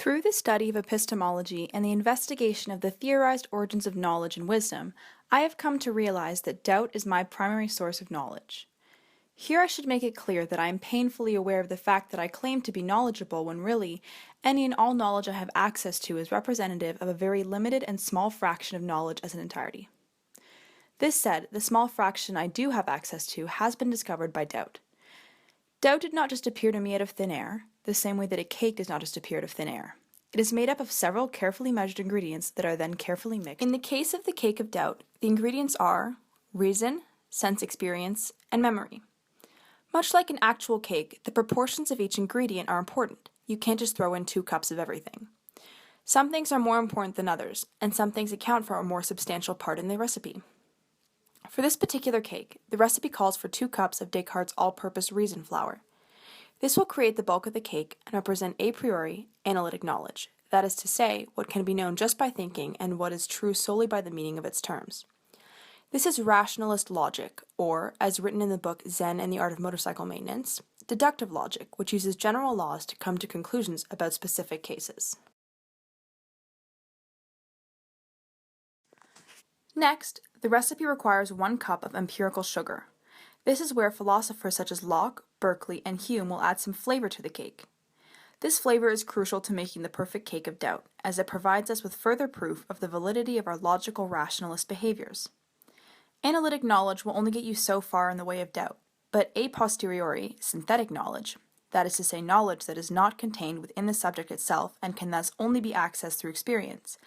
Through the study of epistemology and the investigation of the theorized origins of knowledge and wisdom, I have come to realize that doubt is my primary source of knowledge. Here I should make it clear that I am painfully aware of the fact that I claim to be knowledgeable when really, any and all knowledge I have access to is representative of a very limited and small fraction of knowledge as an entirety. This said, the small fraction I do have access to has been discovered by doubt. Doubt did not just appear to me out of thin air, the same way that a cake does not just appear out of thin air. It is made up of several carefully measured ingredients that are then carefully mixed. In the case of the cake of doubt, the ingredients are reason, sense experience, and memory. Much like an actual cake, the proportions of each ingredient are important. You can't just throw in 2 cups of everything. Some things are more important than others, and some things account for a more substantial part in the recipe. For this particular cake, the recipe calls for 2 cups of Descartes' all-purpose reason flour. This will create the bulk of the cake and represent a priori analytic knowledge, that is to say, what can be known just by thinking and what is true solely by the meaning of its terms. This is rationalist logic, or, as written in the book Zen and the Art of Motorcycle Maintenance, deductive logic, which uses general laws to come to conclusions about specific cases. Next, the recipe requires 1 cup of empirical sugar. This is where philosophers such as Locke, Berkeley, and Hume will add some flavor to the cake. This flavor is crucial to making the perfect cake of doubt, as it provides us with further proof of the validity of our logical rationalist behaviors. Analytic knowledge will only get you so far in the way of doubt, but a posteriori, synthetic knowledge, that is to say knowledge that is not contained within the subject itself and can thus only be accessed through experience,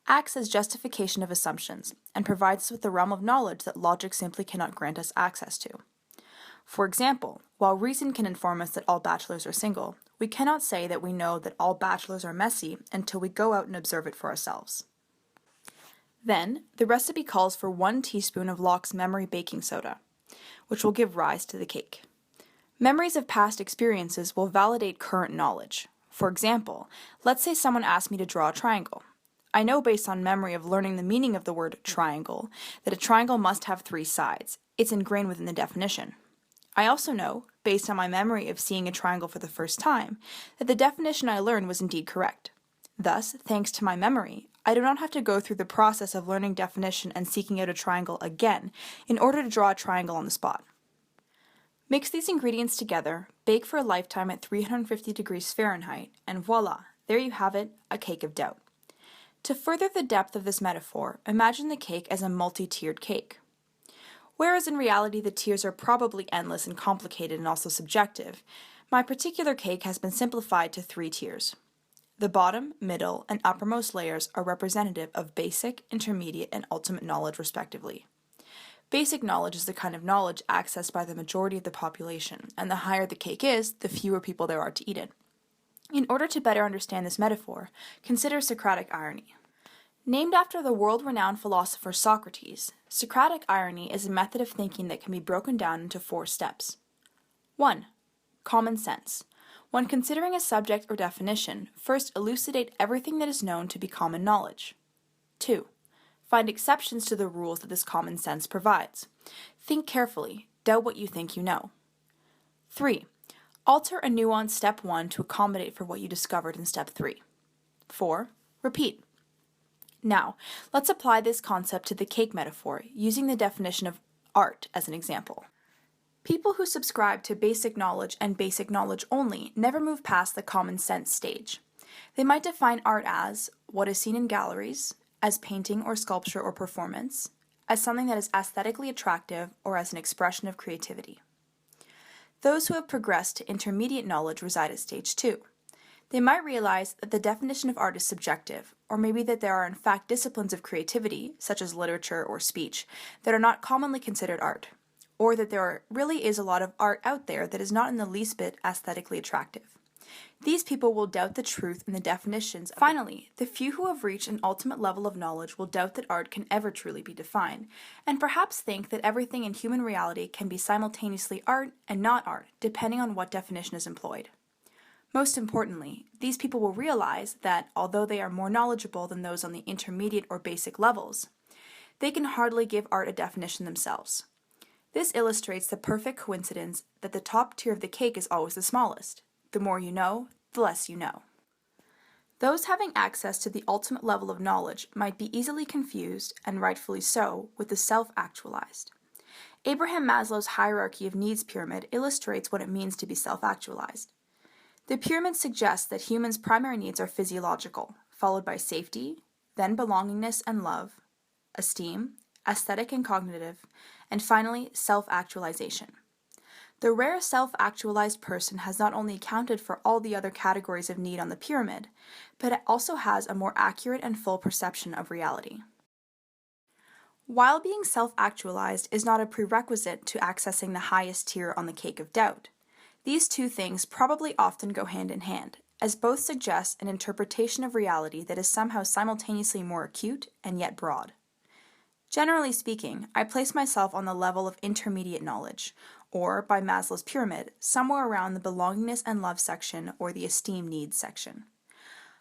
acts as justification of assumptions and provides us with the realm of knowledge that logic simply cannot grant us access to. For example, while reason can inform us that all bachelors are single, we cannot say that we know that all bachelors are messy until we go out and observe it for ourselves. Then, the recipe calls for 1 teaspoon of Locke's memory baking soda, which will give rise to the cake. Memories of past experiences will validate current knowledge. For example, let's say someone asked me to draw a triangle. I know based on memory of learning the meaning of the word triangle that a triangle must have 3 sides. It's ingrained within the definition. I also know, based on my memory of seeing a triangle for the first time, that the definition I learned was indeed correct. Thus, thanks to my memory, I do not have to go through the process of learning definition and seeking out a triangle again in order to draw a triangle on the spot. Mix these ingredients together, bake for a lifetime at 350 degrees Fahrenheit, and voila, there you have it, a cake of doubt. To further the depth of this metaphor, imagine the cake as a multi-tiered cake. Whereas in reality the tiers are probably endless and complicated and also subjective, my particular cake has been simplified to 3 tiers. The bottom, middle, and uppermost layers are representative of basic, intermediate, and ultimate knowledge respectively. Basic knowledge is the kind of knowledge accessed by the majority of the population, and the higher the cake is, the fewer people there are to eat it. In order to better understand this metaphor, consider Socratic irony. Named after the world-renowned philosopher Socrates, Socratic irony is a method of thinking that can be broken down into 4 steps. 1. Common sense. When considering a subject or definition, first elucidate everything that is known to be common knowledge. 2. Find exceptions to the rules that this common sense provides. Think carefully, doubt what you think you know. 3. Alter a nuanced step 1 to accommodate for what you discovered in step 3. 4. Repeat. Now, let's apply this concept to the cake metaphor, using the definition of art as an example. People who subscribe to basic knowledge and basic knowledge only never move past the common sense stage. They might define art as what is seen in galleries, as painting or sculpture or performance, as something that is aesthetically attractive, or as an expression of creativity. Those who have progressed to intermediate knowledge reside at stage 2. They might realize that the definition of art is subjective, or maybe that there are in fact disciplines of creativity, such as literature or speech, that are not commonly considered art, or that there really is a lot of art out there that is not in the least bit aesthetically attractive. These people will doubt the truth in the definitions. Finally, the few who have reached an ultimate level of knowledge will doubt that art can ever truly be defined, and perhaps think that everything in human reality can be simultaneously art and not art, depending on what definition is employed. Most importantly, these people will realize that, although they are more knowledgeable than those on the intermediate or basic levels, they can hardly give art a definition themselves. This illustrates the perfect coincidence that the top tier of the cake is always the smallest. The more you know, the less you know. Those having access to the ultimate level of knowledge might be easily confused, and rightfully so, with the self-actualized. Abraham Maslow's hierarchy of needs pyramid illustrates what it means to be self-actualized. The pyramid suggests that humans' primary needs are physiological, followed by safety, then belongingness and love, esteem, aesthetic and cognitive, and finally, self-actualization. The rare self-actualized person has not only accounted for all the other categories of need on the pyramid, but it also has a more accurate and full perception of reality. While being self-actualized is not a prerequisite to accessing the highest tier on the cake of doubt, these two things probably often go hand in hand, as both suggest an interpretation of reality that is somehow simultaneously more acute and yet broad. Generally speaking, I place myself on the level of intermediate knowledge, or, by Maslow's pyramid, somewhere around the belongingness and love section or the esteem needs section.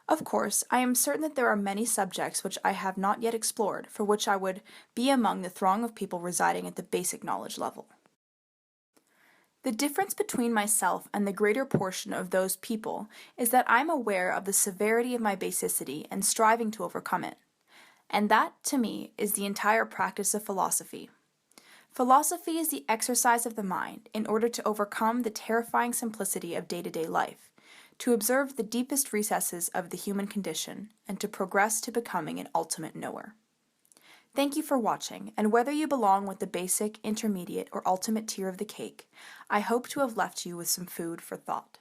Of course, I am certain that there are many subjects which I have not yet explored, for which I would be among the throng of people residing at the basic knowledge level. The difference between myself and the greater portion of those people is that I am aware of the severity of my basicity and striving to overcome it. And that, to me, is the entire practice of philosophy. Philosophy is the exercise of the mind in order to overcome the terrifying simplicity of day-to-day life, to observe the deepest recesses of the human condition, and to progress to becoming an ultimate knower. Thank you for watching, and whether you belong with the basic, intermediate, or ultimate tier of the cake, I hope to have left you with some food for thought.